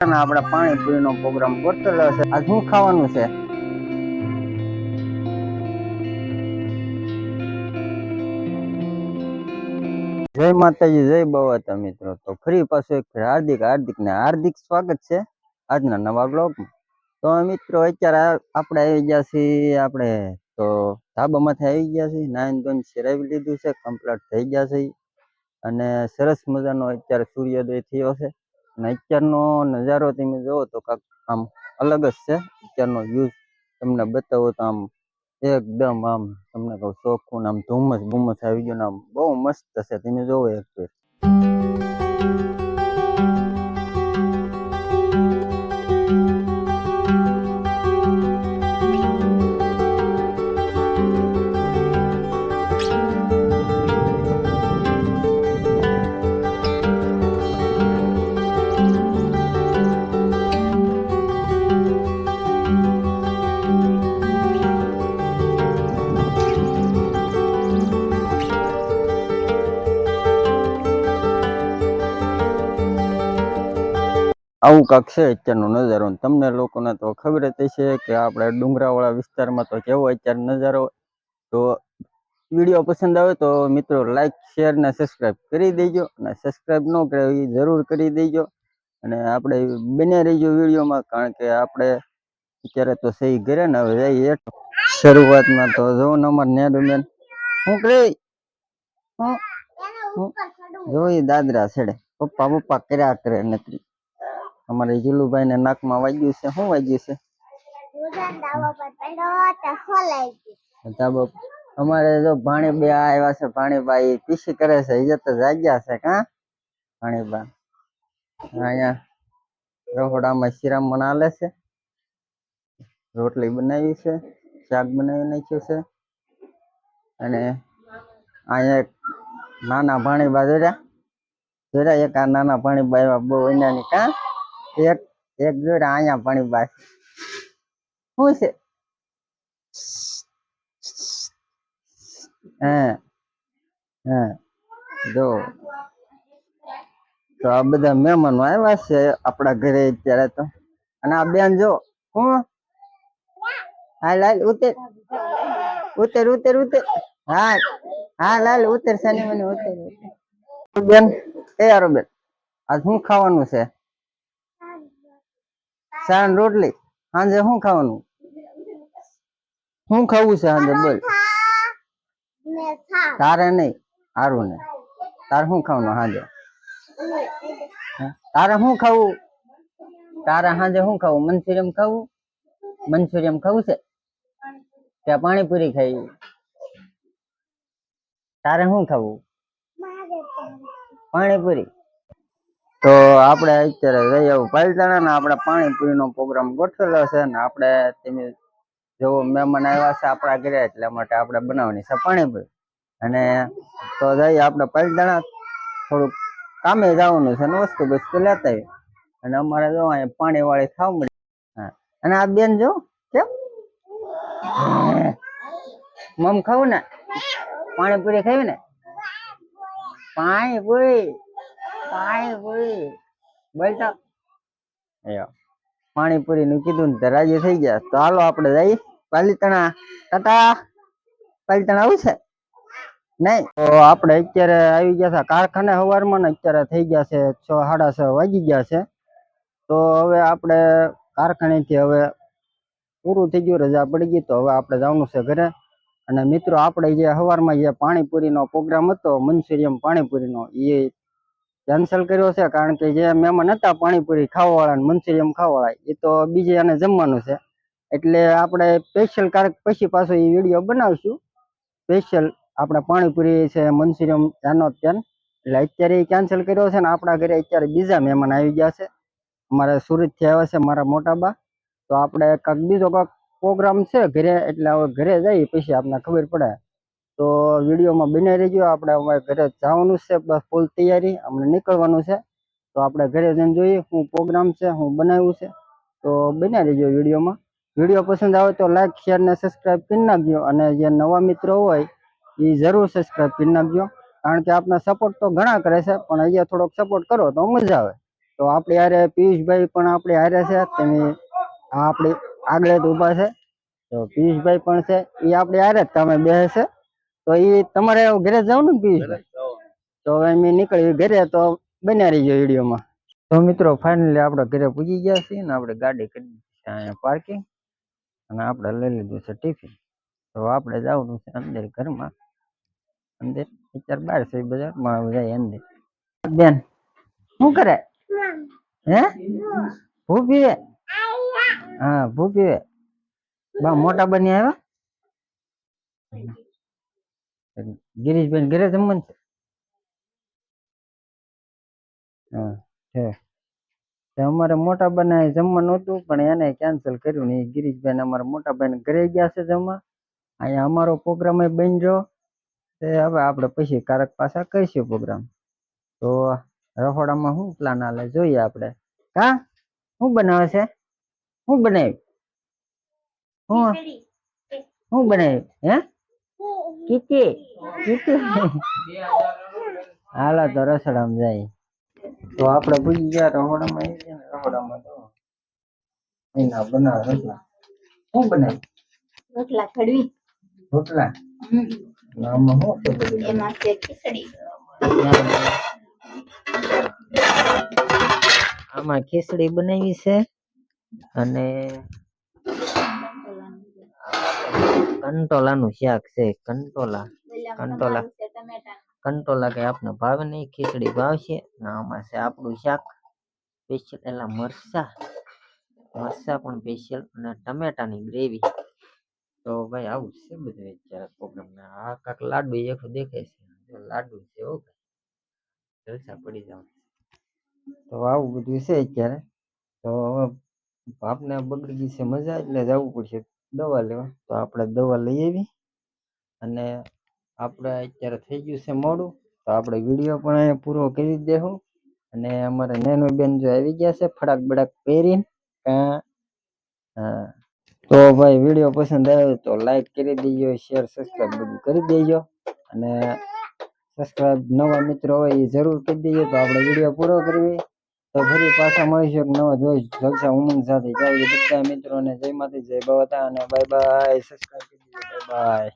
આપણે પાણીપુરીનો પ્રોગ્રામ ગોઠવેલો છે. આજ શું ખાવાનું છે? જય માતાજી, જય બાવાતા મિત્રો. તો ફરી પાછું એક હાર્દિક સ્વાગત છે આજના નવા બ્લોગમાં. તો મિત્રો અત્યારે આપણે આવી ગયા છીએ તો ધાબામાંથી આવી ગયા છીએ. નાઈન ધોઈને શેરાવી લીધું છે, કમ્પ્લીટ થઈ ગયા છે અને સરસ મજાનો અત્યારે સૂર્યોદય થયો છે. અને અત્યારનો નજારો તમે જોવો તો કાંક આમ અલગ જ છે. અત્યારનો વ્યૂ તમને બતાવો તો આમ એકદમ આમ તમને કહું ચોખ્ખું આમ ધુમ્મસ આવી ગયો ને આમ બહુ મસ્ત છે. તમે જોવો એક ફેર. આવું કાંક છે અત્યારનો નજારો. તમને લોકોને તો ખબર જ હશે કે આપણે ડુંગરાવાળા વિસ્તારમાં તો કેવો અત્યારે નજારો. તો વિડીયો પસંદ આવે તો મિત્રો લાઈક, શેર ને સબસ્ક્રાઈબ કરી દેજો. અને સબસ્ક્રાઈબ ન કરે એ જરૂર કરી દેજો. અને આપણે બન્યા રહીજો વિડીયોમાં, કારણ કે આપણે અત્યારે તો સહી ઘરે ને હવે જઈએ શરૂઆતમાં તો જો ને અમારે નેડુમેન શું કરે જોઈ દાદરા છેડે પપ્પા કર્યા કરે નથી. અમારે જીલુભાઈ ને નાકમાં વાગ્યું છે. શું વાગ્યું છે? અમારે જો ભાણી બે આવ્યા છે. ભાણીભાઈ પીસી કરે છે. એ તો જાગ્યા છે. કા ભાણીબા અહીંયા રહોડામાં શિરામણ હાલે છે. રોટલી બનાવી છે, શાક બનાવી નાખ્યું છે. અને અહીંયા એક નાના ભાણીબા જોયા એક આ નાના ભાણીબા એવા બહુ એનાની કા એક જોડે અહીંયા ભાણીબા શું છે? હા જો તો આ બધા મહેમાનો આવ્યા છે આપણા ઘરે અત્યારે તો. અને આ બેન જો હું લાલ ઉતર હા લાલ ઉતર સાની મને ઉતર બેન. યાર બેન આજ શું ખાવાનું છે? શાક રોટલી. સાંજે શું ખાવાનું? શું ખાવું છે સાંજે બોલ? તારે નહીં હારું ને તારે શું ખાવાનું સાંજે? તારે શું ખાવું? તારે સાંજે શું ખાવું? મંચુરિયમ ખાવું છે? ત્યાં પાણીપુરી ખાઈ? તારે શું ખાવું? પાણીપુરી. તો આપણે અત્યારે જઈ આવું પાલતાણા ને આપણે પાણીપુરીનો પ્રોગ્રામ ગોઠવેલો છે. ને આપણે તમે જો મહેમાન આવ્યા છે આપણા ઘરે એટલા માટે આપણે બનાવવાની છે પાણીપુરી. અને તો જઈએ આપણે પાલતાણા, થોડુંક કામે જવાનું છે ને વસ્તુ લેતા આવી. અને અમારે જો અહીંયા પાણી વાળી ખાવા મળી. હા અને આ બેન જો કેમ મમ ખાવું ને પાણીપુરી ખાવી ને પાણીપુરી બોલતા પાણીપુરી નું કીધું ને રાજી થઈ ગયા. તો હાલો આપણે જઈ પાલીતાણા. ટાટા. પાલીતાણા આવું છે નહીં? તો આપણે અત્યારે આવી ગયા હતા કારખાને સવારમાં ને અત્યારે થઈ ગયા છે 6, 6:30 વાગી ગયા છે. તો હવે આપણે કારખાનેથી હવે પૂરું થઈ ગયું, રજા પડી ગઈ. તો હવે આપણે જવાનું છે ઘરે. અને મિત્રો આપણે જે સવારમાં જે પાણીપુરીનો પ્રોગ્રામ હતો મંચુરિયમ પાણીપુરીનો એ કેન્સલ કર્યો છે. કારણ કે જે મહેમાન હતા પાણીપુરી ખાવાવાળા મંચુરિયમ ખાવાવાળા એ તો બીજે એને જમવાનું છે. એટલે આપણે સ્પેશિયલ ક્યારેક પછી પાછો એ વિડીયો બનાવશું સ્પેશિયલ. આપણે પાણીપુરી છે મંચુરિયમ ત્યાંનો ત્યાં એટલે અત્યારે એ કેન્સલ કર્યો છે. ને આપણા ઘરે અત્યારે બીજા મહેમાન આવી ગયા છે. અમારે સુરતથી આવ્યા છે મારા મોટાબા. તો આપણે કાંઈક બીજો કાંઈક પ્રોગ્રામ છે ઘરે, એટલે હવે ઘરે જઈએ પછી આપણને ખબર પડે. તો વિડીયોમાં બને રહેજો. આપણે અમારે ઘરે જવાનું છે, બસ ફૂલ તૈયારી, અમને નીકળવાનું છે. તો આપણે ઘરે જઈને જોઈએ શું પ્રોગ્રામ છે, શું બનાવ્યું છે. તો બને રહેજો વિડીયોમાં. વિડીયો પસંદ આવે તો લાઈક, શેર ને સબસ્ક્રાઈબ કરી નાખજો. અને જે નવા મિત્રો હોય એ જરૂર સબસ્ક્રાઈબ કરી નાખજો. કારણ કે આપને સપોર્ટ તો ઘણા કરે છે, પણ અહીંયા થોડોક સપોર્ટ કરો તો મજા આવે. તો તો આપણે હારે પિયુષભાઈ પણ આપણે હારે છે. તમે આપણે આગળ જ ઊભા છે. તો પિયુષભાઈ પણ છે, એ આપણે હારે જ તમે બેસે છે. તો એ તમારે ઘરે જવાનું ને પિયુષભાઈ? તો હવે અમે નીકળી ઘરે, તો બન્યા રહીજો વિડીયોમાં. તો મિત્રો ફાઇનલી આપણે ઘરે પૂજી ગયા છીએ ને આપણે ગાડી કરી દીધી છે અહીંયા પાર્કિંગ, અને આપણે લઈ લીધું છે ટિફિન. તો આપણે જવાનું છે અંદર ઘરમાં. અંદર અત્યારે બહાર છે બજારમાં જાય અંદર. બેન શું કરે? હે ભૂ પીવે? હા ભૂ પીવે. બા મોટા બની આવ્યા. ગિરીશભાઈ ઘરે જમવાનું છે? હા છે. અમારે મોટા ભાઈને જમવાનું હતું, પણ એને કેન્સલ કર્યું ને ગિરીશભાઈ અમારા મોટા ભાઈને ઘરે ગયા છે જમવા. અહીંયા અમારો પ્રોગ્રામ બની રહ્યો તે. હવે આપણે પછી કારક પાછા કરીશું પ્રોગ્રામ. તો રખોડામાં શું પ્લાન હાલે જોઈએ આપણે. હા શું બનાવે છે? શું બનાવ્યું? શું બનાવ્યું? હે કીકી કીકી. હાલો તો રસોડામાં જાય. તો આપણે ભૂલી ગયા રખોડામાં. આવી ગયા ને રખોડામાં તો એના બનાવે રોટલા. શું બનાવ્યું? રોટલા કડવી. રોટલા આમાં શું છે બધું? એમાં છે ખીચડી. આમાં ખીચડી બનાવી છે, અને કંટોલાનું શાક છે. કંટોલા કંટોલા કંટોલા કે આપને ભાવે નહીં, ખીચડી ભાવશે. આમાં છે આપણું શાક સ્પેશિયલ. એલા મરચા પણ સ્પેશિયલ, અને ટમેટાની ગ્રેવી. તો ભાઈ આવું છે બધું અત્યારે પ્રોગ્રામ. આ કાક લાડુ એક દેખાય છે, લાડુ છે. ઓકે જલસા પડી જાવ. તો આવું બધું છે અત્યારે. તો આપને બગડી ગઈ છે મજા, એટલે જવું પડશે દવા લેવા. તો આપણે દવા લઈ આવી, અને આપણે અત્યારે થઈ ગયું છે મોડું. તો આપણે વિડીયો પણ અહીંયા પૂરો કરી દેવું. અને અમારે નેનો બેન જો આવી ગયા છે ફડાક બડાક પહેરીને. હા તો ભાઈ વિડીયો પસંદ આવ્યો તો લાઈક કરી દેજો, શેર સબસ્ક્રાઈબ બધું કરી દેજો. અને સબસ્ક્રાઈબ નવા મિત્રો હોય એ જરૂર કરી દેજો. તો આપણે વિડીયો પૂરો કરવી. તો ફરી પાછા મળીશું એક નવા જોઈ જલસા ઉમંગ સાથે. બધા મિત્રોને જય માતા જય બાબા, અને બાય બાય. સબસ્ક્રાઈબ કરી દેજો. Bye bye.